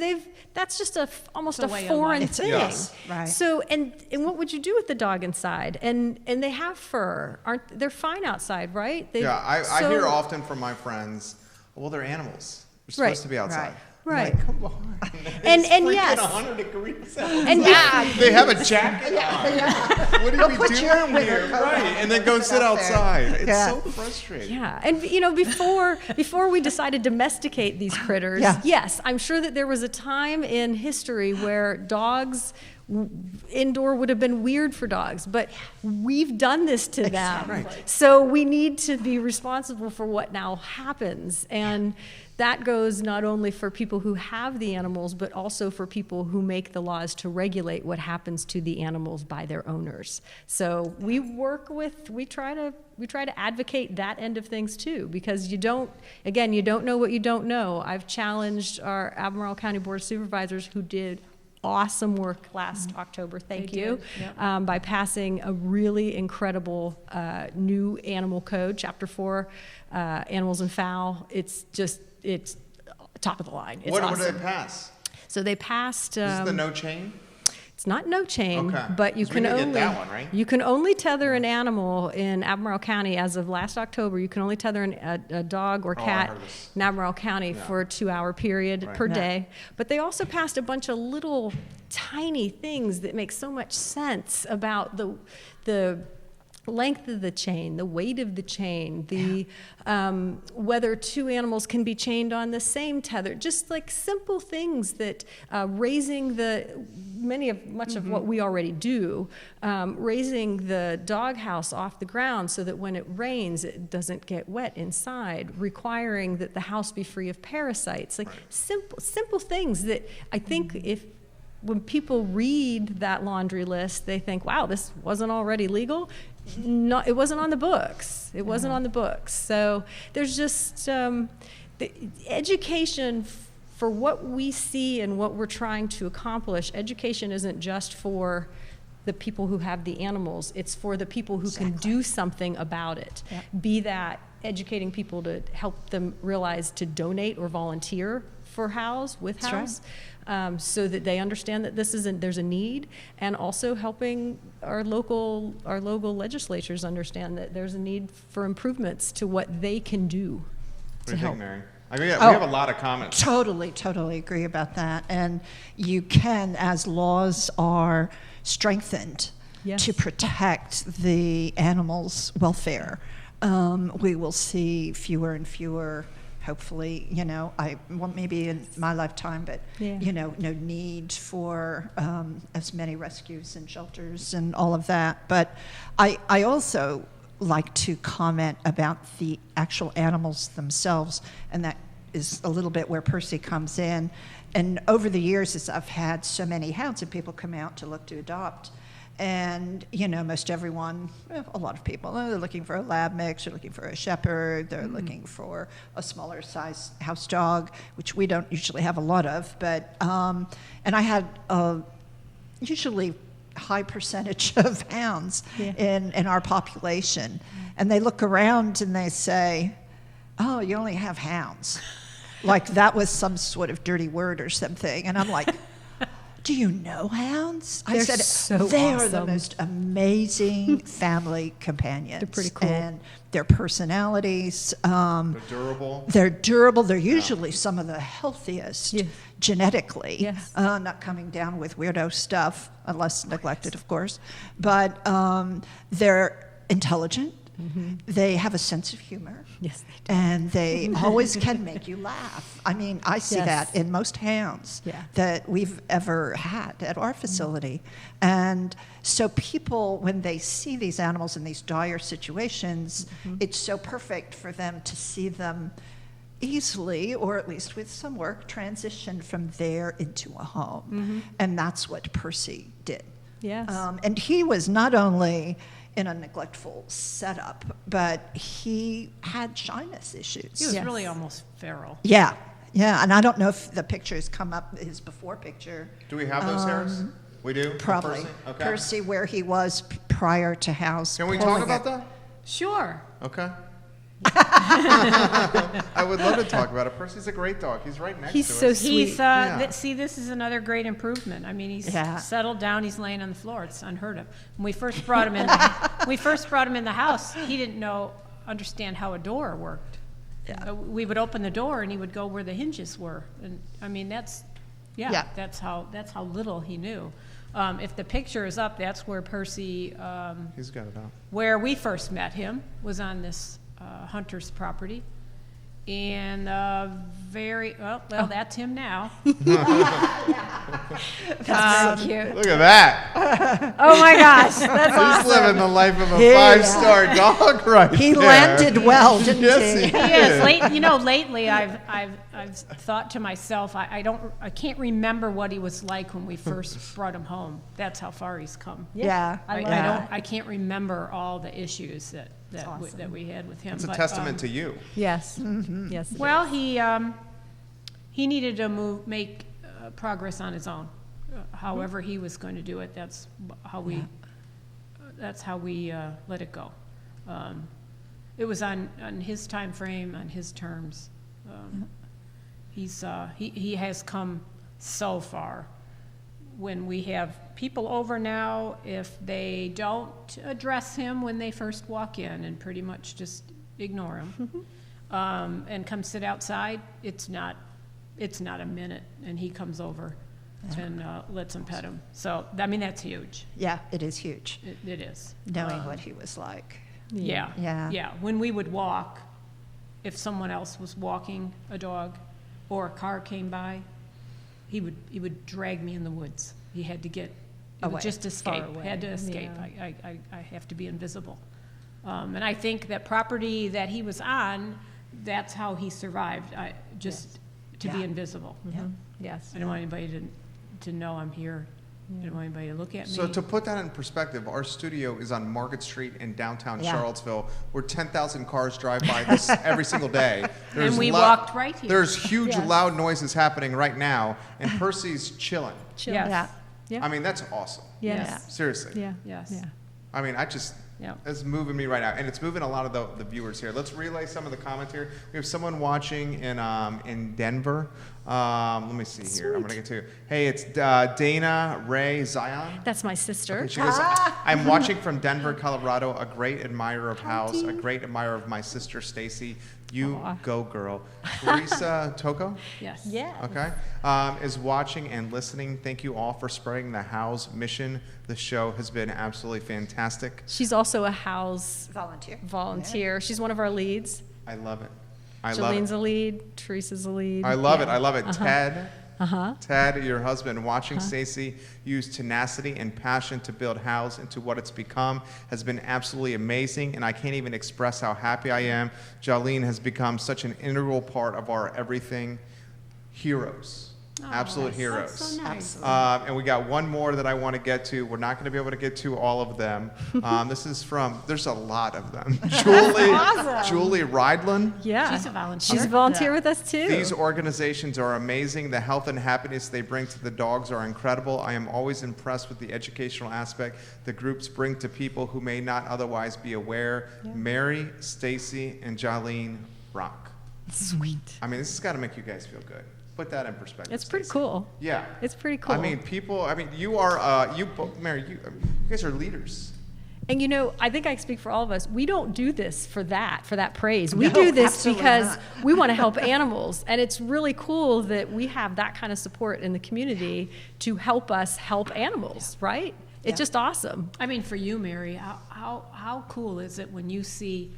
that's just almost It's a a way of foreign life. thing. Yes. Right. So and what would you do with the dog inside? And they have fur. They're fine outside, right? I hear often from my friends, well, they're animals. They're supposed Right. to be outside. Right. I'm Right. like, come on. And It's yes. freaking 100 degrees out. And They have a jacket on. What are we put your doing here? winter coat Right. on And then go and sit out there. outside. It's Yeah. so frustrating. Yeah, and before we decided to domesticate these critters, Yeah. yes, I'm sure that there was a time in history where dogs indoor would have been weird for dogs, but we've done this to them. Right. So we need to be responsible for what now happens. And that goes not only for people who have the animals, but also for people who make the laws to regulate what happens to the animals by their owners. So we try to advocate that end of things too, because you don't know what you don't know. I've challenged our Albemarle County Board of Supervisors, who did awesome work last October, thank They you, did, yep. by passing a really incredible new animal code, Chapter 4, Animals and Fowl. It's top of the line. It's What awesome. did they pass? So they passed. Is it the no chain? It's not no chain, Okay. but you 'Cause we can didn't get only that one, right? you can only tether an animal in Albemarle County as of last October. You can only tether a dog or Oh, I cat heard this. in Albemarle County for a 2-hour period Right. per Yeah. day. But they also passed a bunch of little tiny things that make so much sense about the length of the chain, the weight of the chain, whether two animals can be chained on the same tether, just like simple things that raising much of what we already do, raising the doghouse off the ground so that when it rains it doesn't get wet inside, requiring that the house be free of parasites, like simple things that I think when people read that laundry list, they think, wow, this wasn't already legal. No, it wasn't on the books. It wasn't on the books. So there's just the education for what we see and what we're trying to accomplish. Education isn't just for the people who have the animals. It's for the people who can do something about it. Yep. Be that educating people to help them realize to donate or volunteer for HOWS, with That's HOWS. So that they understand that there's a need, and also helping our local legislatures understand that there's a need for improvements to what they can do What to do you help. think, Mary? We have a lot of comments. Totally agree about that. And you can, as laws are strengthened Yes. to protect the animals' welfare, we will see fewer and fewer, hopefully, maybe in my lifetime, but, Yeah. no need for as many rescues and shelters and all of that. But I also like to comment about the actual animals themselves, and that is a little bit where Percy comes in. And over the years, as I've had so many hounds and people come out to look to adopt, and most everyone, a lot of people, they're looking for a lab mix, they're looking for a shepherd, they're looking for a smaller size house dog, which we don't usually have a lot of. But and I had usually high percentage of hounds in our population, and they look around and they say, "Oh, you only have hounds," like that was some sort of dirty word or something. And I'm like, Do you know hounds? I They're said so they are the awesome. most amazing family companions. They're pretty cool. And their personalities. They're durable. They're durable. They're usually some of the healthiest Yes. genetically. Yes. Not coming down with weirdo stuff, unless neglected, of course. But they're intelligent. They have a sense of humor. Yes, they And they always can make you laugh. I mean, I see Yes. that in most hounds Yeah. that we've ever had at our facility. And so people, when they see these animals in these dire situations, it's so perfect for them to see them easily, or at least with some work, transition from there into a home. And that's what Percy did. Yes. And he was not only in a neglectful setup, but he had shyness issues. He was Yes. really almost feral. Yeah, yeah, and I don't know if the pictures come up, his before picture. Do we have those hairs? We do? Of Probably. Percy? Okay. Percy, where he was prior to HOWS. Can we pulling talk about it. that? Sure. Okay. I would love to talk about it. Percy's a great dog. He's right next He's to so us. sweet. He's Yeah. see, this is another great improvement. I mean, he's Yeah. settled down. He's laying on the floor. It's unheard of. When we first brought him in, the house, he didn't understand how a door worked. Yeah. We would open the door and he would go where the hinges were, and I mean that's Yeah. that's how little he knew. If the picture is up, that's where Percy, He's got it up. where we first met him, was on this hunter's property. And that's him now. That's cute. Look at that. Oh my gosh, that's He's awesome. living the life of a Yeah. 5-star dog right He there. landed well, didn't Yes, he? he Yes, did. lately I've thought to myself, I can't remember what he was like when we first brought him home. That's how far he's come. Yeah, I can't remember all the issues that we had with him. It's a but, testament to you. Yes. Yes. it Well, he needed to make progress on his own. However he was going to do it, that's how we let it go. It was on his time frame, on his terms. He has come so far. When we have people over now, if they don't address him when they first walk in and pretty much just ignore him, and come sit outside, it's not a minute, and he comes over and lets him pet him. So, I mean, that's huge. Yeah, it is huge, It is. knowing what he was like. Yeah. Yeah. Yeah. When we would walk, if someone else was walking a dog or a car came by, he would drag me in the woods. He had to get Away. just escape. away. Had to escape. Yeah. I have to be invisible. And I think that property that he was on, that's how he survived. To be Yeah. invisible. Yeah. Yes. I don't want anybody to know I'm here. I don't want anybody to look at me. So to put that in perspective, our studio is on Market Street in downtown Yeah. Charlottesville, where 10,000 cars drive by this every single day. And we walked right here. There's huge Yes. loud noises happening right now, and Percy's chilling. Chill. Yes. Yeah. Yeah. I mean, that's awesome. Yes. Seriously. Yeah. Yes. Yeah. I mean, Yeah. it's moving me right now, and it's moving a lot of the viewers here. Let's relay some of the comments here. We have someone watching in Denver. Let me see here. I'm gonna get to. Hey, it's Dana Ray Zion. That's my sister. She goes, I'm watching from Denver, Colorado, a great admirer of HOWS, a great admirer of my sister Stacey. You Aw. go, girl. Teresa Tocco, Yes. Yeah. okay, is watching and listening. Thank you all for spreading the HOWS mission. The show has been absolutely fantastic. She's also a HOWS Volunteer. She's one of our leads. I love it. I love Jalene's it. a lead. Teresa's a lead. I love it. Yeah. I love it. Ted. Uh-huh. Ted, your husband, watching Stacey use tenacity and passion to build HOWS into what it's become has been absolutely amazing, and I can't even express how happy I am. Jaleen has become such an integral part of our everything. Heroes. Absolute heroes. That's so nice. And we got one more that I want to get to. We're not going to be able to get to all of them. This is there's a lot of them. Julie Rydland. Yeah. She's a volunteer. She's a volunteer with us too. These organizations are amazing. The health and happiness they bring to the dogs are incredible. I am always impressed with the educational aspect the groups bring to people who may not otherwise be aware. Mary, Stacey, and Jaleen rock. Sweet. I mean, this has got to make you guys feel good. put that in perspective. It's pretty Stacey. cool. Yeah. It's pretty cool. I mean, you are, Mary, you guys are leaders. And I think I speak for all of us. We don't do this for that praise. We No, do this absolutely because not. we want to help animals. And it's really cool that we have that kind of support in the community to help us help animals, right? It's Yeah. just awesome. I mean, for you, Mary, how cool is it when you see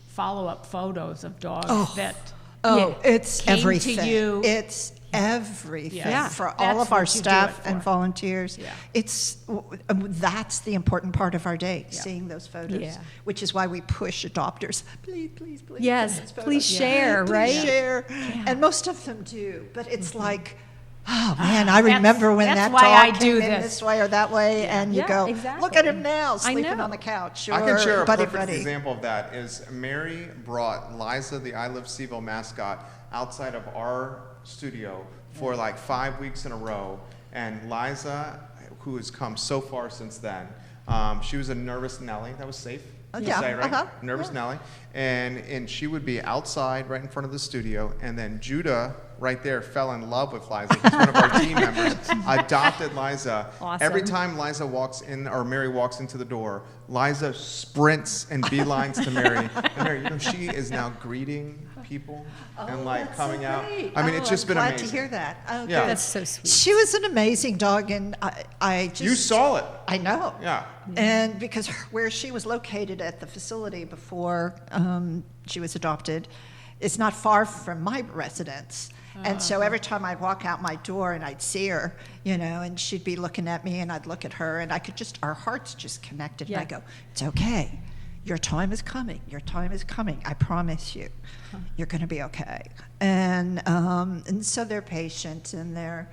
follow-up photos of dogs that Oh, it's came to everything. you? It's everything Yeah. for That's all of our what you do staff it and for. volunteers. Yeah. That's the important part of our day, Yeah. seeing those photos, Yeah. which is why we push adopters. Please, please, please. Yes, send us photos. please share, Please right? share. And most of them do, but it's like, oh man, I remember when that's that why dog I came do in this. this way or that way, and you Yeah, go, exactly. look at him now, I sleeping know. on the couch. I can or share a buddy perfect buddy. example of that is Mary brought Liza, the I Love Seville mascot, outside of our studio for like 5 weeks in a row. And Liza, who has come so far since then, she was a nervous Nellie. That was safe to Yeah, say, right? uh-huh, Nervous yeah. Nellie. And she would be outside right in front of the studio. And then Judah, right there, fell in love with Liza. He's one of our team members. Adopted Liza. Awesome. Every time Liza walks in, or Mary walks into the door, Liza sprints and beelines to Mary. And Mary, she is now greeting people and like That's coming so out. great. I mean, it's just I'm been glad amazing. to hear that. Oh, Yeah. good. That's so sweet. She was an amazing dog, and I just... You saw it. I know. Yeah. And because where she was located at the facility before she was adopted is not far from my residence. And so every time I'd walk out my door and I'd see her, and she'd be looking at me and I'd look at her, and our hearts just connected. Yeah. And I go, it's okay. Your time is coming. Your time is coming. I promise you. You're going to be okay. And so they're patient, and they're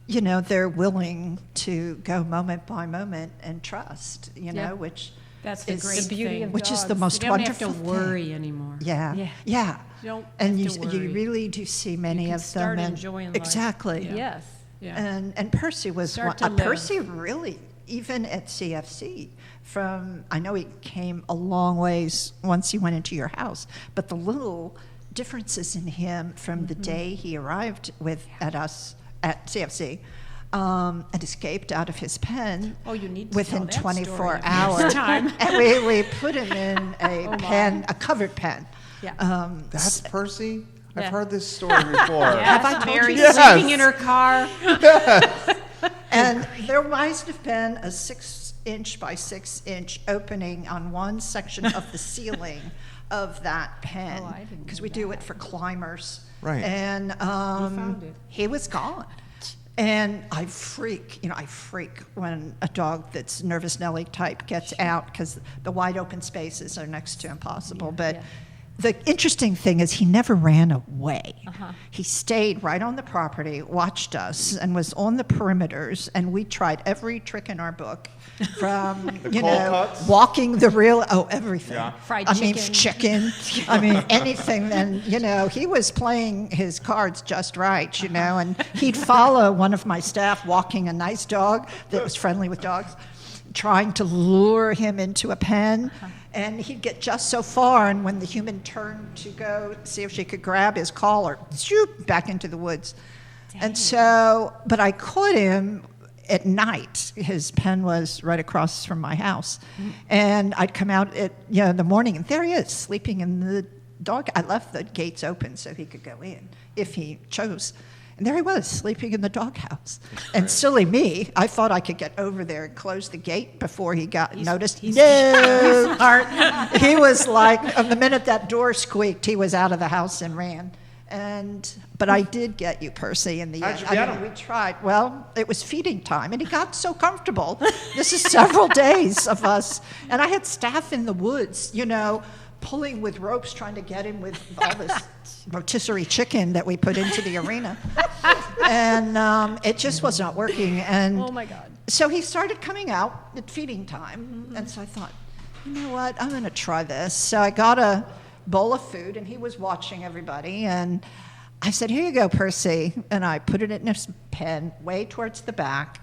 they're willing to go moment by moment and trust, Yeah. which That's the is great the beauty thing. of which is the dogs. most You don't have wonderful to worry thing. anymore. Yeah, Yeah. yeah. You don't And have to worry. you really do see many can of them. start and- enjoying life. exactly. Yeah. Yes. Yeah. And Percy was Start one. to live. Percy really, even at CFC, I know he came a long ways once he went into your house, but the little differences in him from the day he arrived at us at CFC. And escaped out of his pen Oh, you need to within tell that 24 story hours. next time. And we put him in a pen, a covered pen. Yeah. That's Percy? I've Yeah. heard this story before. Have I Yes, told Mary you this? sleeping Yes. in her car. And there must have been a 6-inch by 6-inch opening on one section of the ceiling of that pen, Oh, I didn't because know we do that. it for climbers. Right. And found it. he was gone. And I freak when a dog that's nervous Nellie type gets out, because the wide open spaces are next to impossible. But yeah. the interesting thing is he never ran away. Uh-huh. He stayed right on the property, watched us, and was on the perimeters. And we tried every trick in our book, from The cold cuts? walking the real everything. Yeah. Fried I mean, chicken. chicken. I mean, anything. And he was playing his cards just right. And he'd follow one of my staff walking a nice dog that was friendly with dogs, trying to lure him into a pen. And he'd get just so far, and when the human turned to go see if she could grab his collar, shoot, back into the woods. And so, but I caught him at night. His pen was right across from my house. And I'd come out in the morning, and there he is, sleeping in the dog. I left the gates open so he could go in if he chose. And there he was, sleeping in the doghouse. And silly me, I thought I could get over there and close the gate before he got noticed. No! He was like, the minute that door squeaked, he was out of the house and ran. But I did get you, Percy, in the How'd end. you get him? We tried. Well, it was feeding time, and he got so comfortable. This is several days of us. And I had staff in the woods, pulling with ropes, trying to get him with all this rotisserie chicken that we put into the arena. And it just was not working. And Oh my God. so he started coming out at feeding time. And so I thought, you know what, I'm going to try this. So I got a bowl of food, and he was watching everybody. And I said, here you go, Percy. And I put it in his pen way towards the back.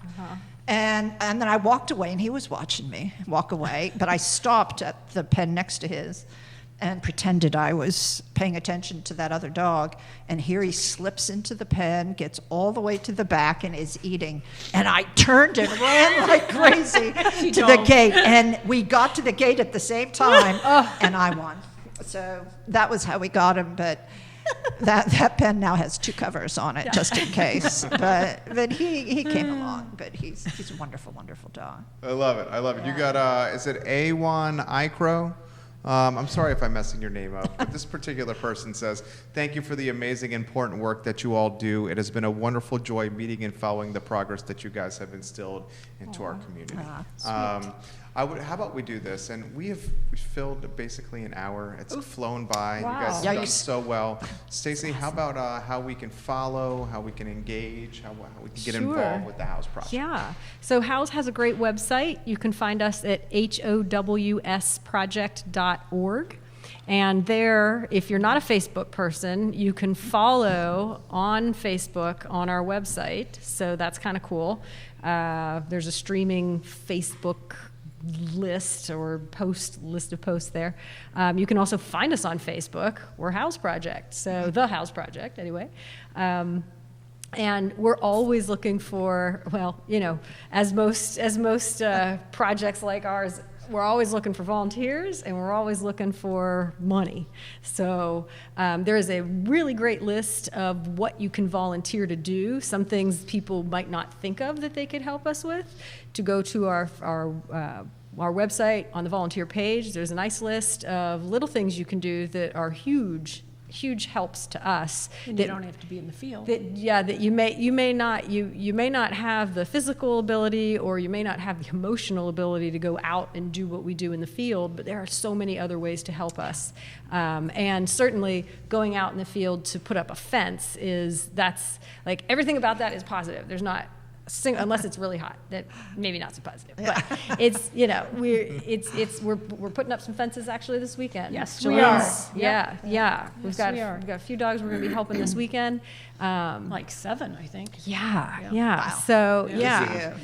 And then I walked away, and he was watching me walk away. But I stopped at the pen next to his. and pretended I was paying attention to that other dog. And here he slips into the pen, gets all the way to the back, and is eating. And I turned and ran like crazy to the gate. And we got to the gate at the same time, and I won. So that was how we got him. But that pen now has 2 covers on it, just in case. But he came along. But he's a wonderful, wonderful dog. I love it. I love it. You got, is it A1 Icro? I'm sorry if I'm messing your name up, but this particular person says, thank you for the amazing, important work that you all do. It has been a wonderful joy meeting and following the progress that you guys have instilled into our community. How about we do this? And we filled basically an hour. It's flown by. Wow. You guys have done Yikes. so well. Stacey, how about how we can follow, how we can engage, how we can get Sure. involved with the HOWS project? Yeah. So HOWS has a great website. You can find us at howsproject.org. And there, if you're not a Facebook person, you can follow on Facebook on our website. So that's kind of cool. There's a streaming Facebook list or list of posts there. You can also find us on Facebook. We're HOWS Project, so the HOWS Project anyway. And we're always looking for, well, you know, as most projects like ours, we're always looking for volunteers and we're always looking for money. So there is a really great list of what you can volunteer to do. Some things people might not think of that they could help us with. To go to our website on the volunteer page, there's a nice list of little things you can do that are huge helps to us. And you don't have to be in the field. That you may not have the physical ability, or you may not have the emotional ability to go out and do what we do in the field, but there are so many other ways to help us. And certainly going out in the field to put up a fence that's like, everything about that is positive. There's not unless it's really hot, that maybe not so positive. But it's, you know, we're putting up some fences actually this weekend. Yes, Jaleen, we are. Yeah. We've got we are. a few dogs we're going to be helping this weekend. Like 7, I think. Yeah. Wow. So, Yeah.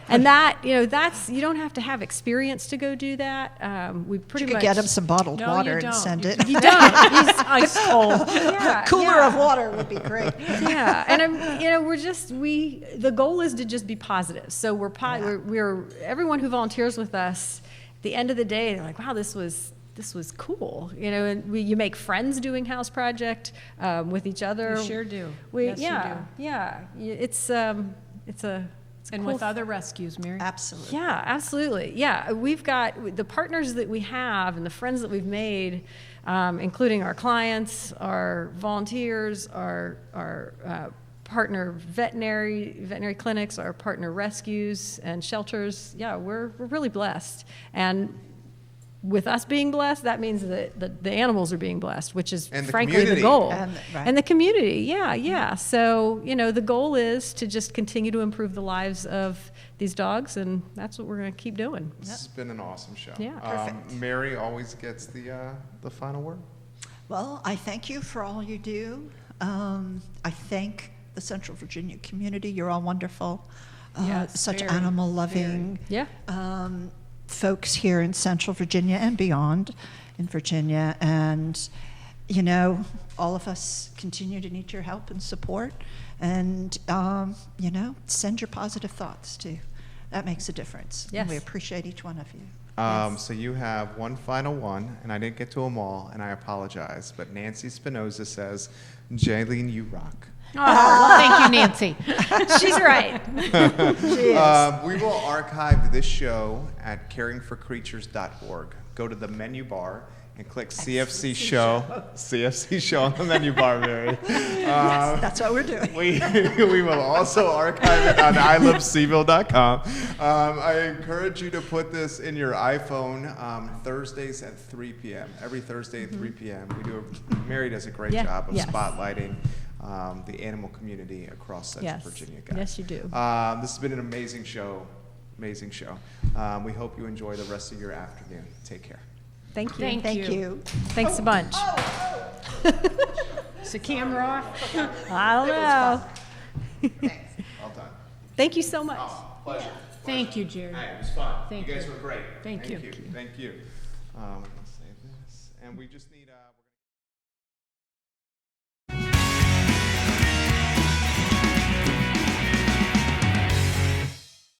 And that, you know, you don't have to have experience to go do that. We pretty You could much get him some bottled No, water you and don't. send it. You don't. He's ice cold. Yeah, Cooler yeah. of water would be great. Yeah, and the goal is to just be positive. So we're everyone who volunteers with us, at the end of the day, they're like, wow, this was cool, you know. And you make friends doing HOWS Project with each other. You sure do. Yes, you do. Yeah. It's And cool with other rescues, Mary. Absolutely. Yeah, absolutely. Yeah, we've got the partners that we have and the friends that we've made, including our clients, our volunteers, our partner veterinary clinics, our partner rescues and shelters. Yeah, we're really blessed. And with us being blessed, that means that the animals are being blessed, which is And the frankly the community. goal. Right. And the community, yeah. So, you know, the goal is to just continue to improve the lives of these dogs, and that's what we're going to keep doing. This has been an awesome show. Yeah. Perfect. Mary always gets the final word. Well, I thank you for all you do. I thank the Central Virginia community. You're all wonderful. Yes, Such very, animal-loving Yeah. folks here in Central Virginia and beyond in Virginia. And, you know, all of us continue to need your help and support. And, you know, send your positive thoughts, too. That makes a difference. Yes. And we appreciate each one of you. So you have one final one, and I didn't get to them all, and I apologize. But Nancy Spinoza says, Jaleen, you rock. Oh, well, thank you, Nancy. She's right. We will archive this show at caringforcreatures.org. Go to the menu bar and click CFC Show. CFC Show on the menu bar, Mary. Yes, that's what we're doing. We will also archive it on iloveseville.com. I encourage you to put this in your iPhone Thursdays at 3 p.m. Every Thursday at 3 p.m. Mary does a great Yeah, job of yes. spotlighting the animal community across Central Virginia, guys. Yes, you do. This has been an amazing show. Amazing show. We hope you enjoy the rest of your afternoon. Take care. Thank you. Thank Thank you. Thanks a bunch. Is the camera off? I don't know. All done. Thank you so much. Pleasure. Thank you, Jerry. Hey, it was fun. Thank you guys you. were great. Thank you. Thank you. Let's save this. And we just need.